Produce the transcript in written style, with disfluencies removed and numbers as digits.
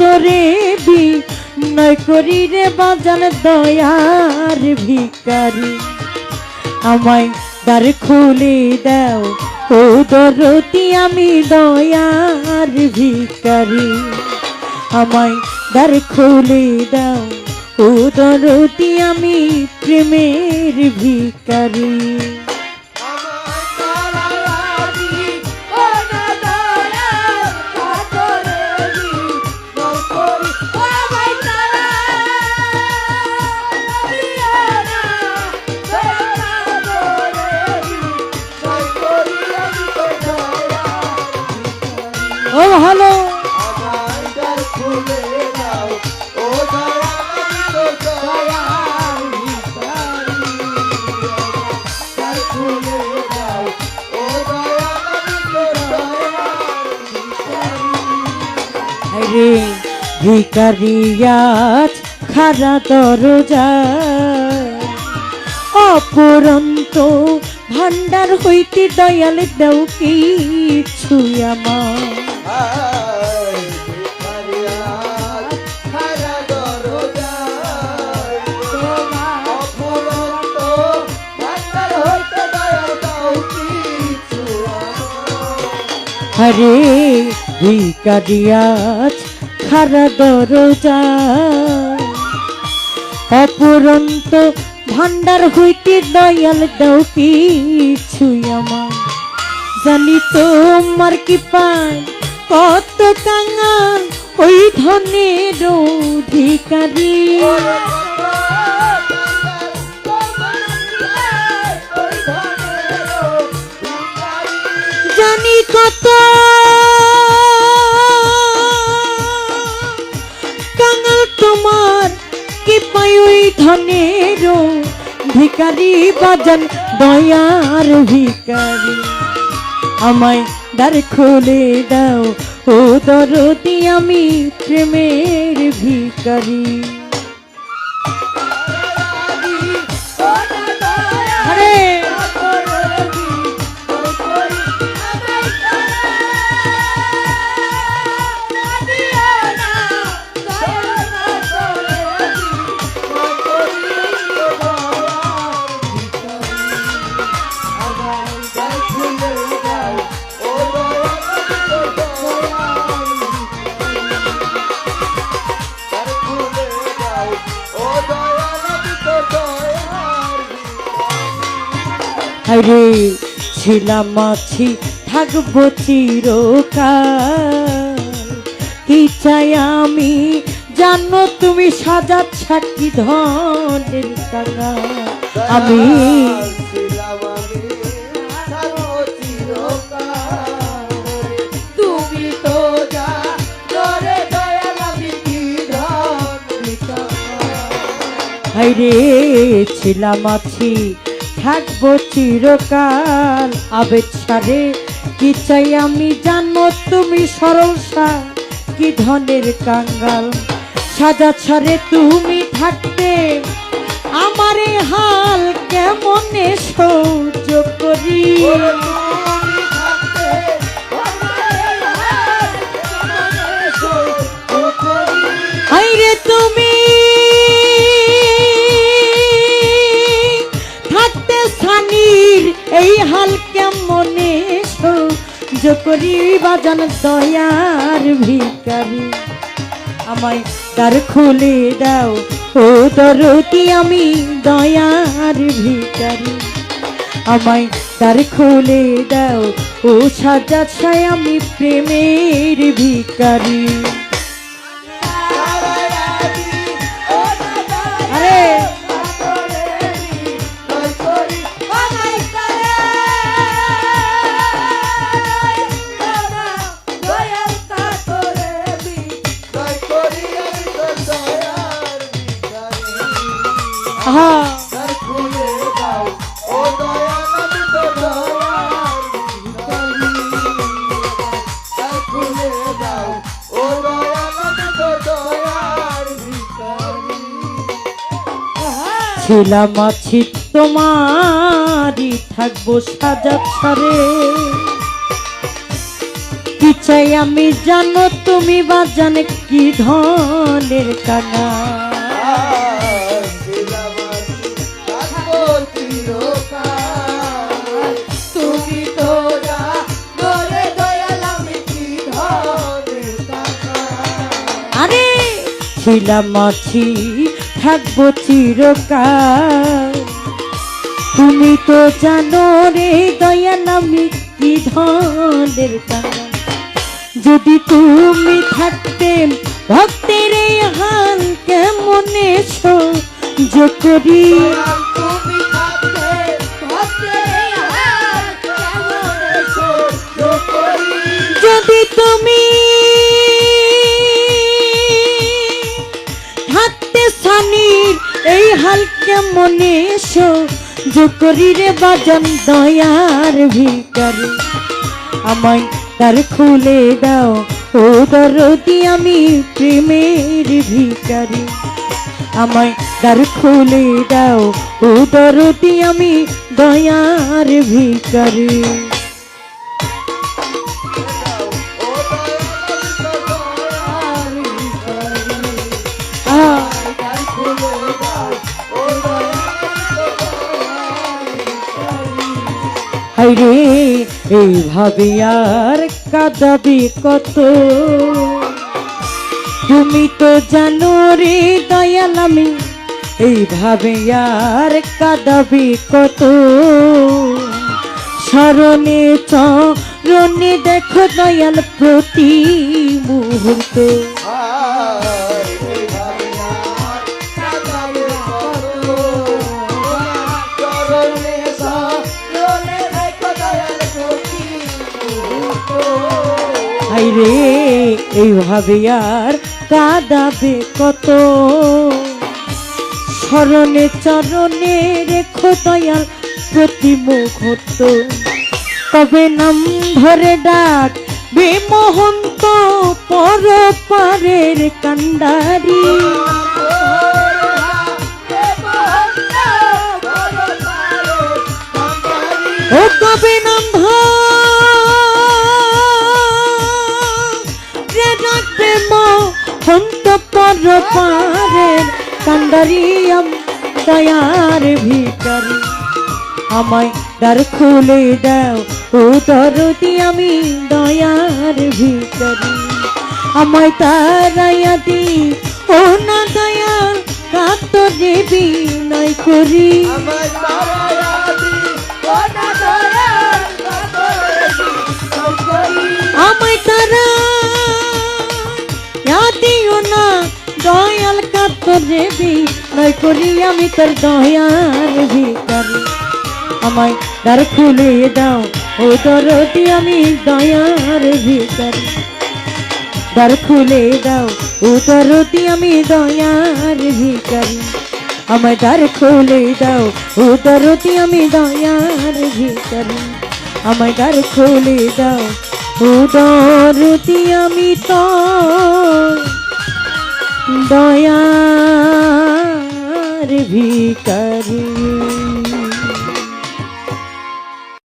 তোরে বিনয় করি রে বাজান দয়ার ভিখারি আমায় দ্বার খুলে দাও ও দরদি আমি দয়ার ভিখারি আমায় দ্বার খুলে দাও ও দরদি আমি প্রেমের ভিখারি ও ভালো রে ভিখারি আজ খারা দরজা অপরন্ত ভান্ডার হইতে দয়াল দাও কিছু আমার হরে ভিখারি আজ খারা দরজা অপরন্ত ভান্ডার হইতে দয়াল দাও কিছু আমার জানি তোমার কি পায় কত কাঙাল ওই ধনের অধিকারী জানি কত কাঙাল তোমার কি পায় ওই ধনের ভিখারি বাজান দয়ার ভিখারি আমায় দ্বার খুলে দাও ও দরদি আমি প্রেমের ভিখারি রে ছিলাম মাছি থাকবো চিরকাল কি চাই আমি জানো তুমি সাজাচ্ছ কি ধনের টাকা আমি তুমি তো রে ছিলাম আছি থাকবো চিরকাল আবেগ ছাড়ে কি চাই আমি জানো তুমি সরলসা কি ধনের কাঙ্গাল সাজা ছাড়ে তুমি থাকতে আমারে হাল কেমনে সহ্য করি আইরে তুমি এই হাল কেমনে সহ্য করি বাজান দয়ার ভিখারি আমায় দ্বার খুলে দাও ও দরদি আমি দয়ার ভিখারি আমায় দ্বার খুলে দাও ও সাজাচ্ছায় আমি প্রেমের ভিখারি আরে ছিলাম আছি তোমারই থাকবো সাজা ছাড়ে কি চাই আমি জানো তুমি বাজান কি ধনের কানা তুমি তোরা বলে দয়াল আমি কি ধরে আরে ছিলাম আছি থাকবো চিরকাল তুমি তো জানো রে দয়াল আমি কি ধনের কানা যদি তুমি থাকতে ভক্তের এই হাল কেমনে সহ্য করি তুমি থাকতে ভক্তে হাত কেমন সহ্য করি যদি তুমি থাকতে সানির এই হাল কেমনে সহ্য করি রে বাজন দয়ার ভিখারি আমায় দ্বার খুলে দাও ও দরদি আমি প্রেমের ভিখারি আমায় দ্বার খুলে দাও ও দরদি আমি দয়ার ভিখারি হায়রে এইভাবে আর কাঁদাবি কত তুমি তো জানো রে দয়াল আমি এইভাবে আর কাঁদাবি কত স্মরণে চরণে দেখো দয়াল প্রতি মুহূর্ত হায়রে এইভাবে আর কাঁদাবে কত স্মরণে চরণে রেখো দয়াল প্রতি মুহূর্ত কবে নাম ধরে ডাক বেমহন্ত পর পারের কান্ডারি ও কবে নাম ধরে ডাকবে মহন্ত পর পারের কান্ডারি দয়ার ভিখারি আমায় দ্বার খুলে দাও ও দরদি আমি দয়ার ভিখারি আমায় তারাইয়া দি ও না দয়াল কাত দেবী নয় করি আমায় তারা দিও না দয়াল কাত দেবী নয় করি আমি তোর দয়ার ভিখারি আমায় দ্বার খুলে দাও ও দরদি আমি দয়ার ভিখারি দ্বার খুলে দাও ও দরদি আমি দয়ার ভিখারি আমায় দ্বার খুলে দাও ও দরদি আমি দয়ার ভিখারি আমায় দ্বার খুলে দাও ও দরদি আমি তো দয়ার ভিখারি।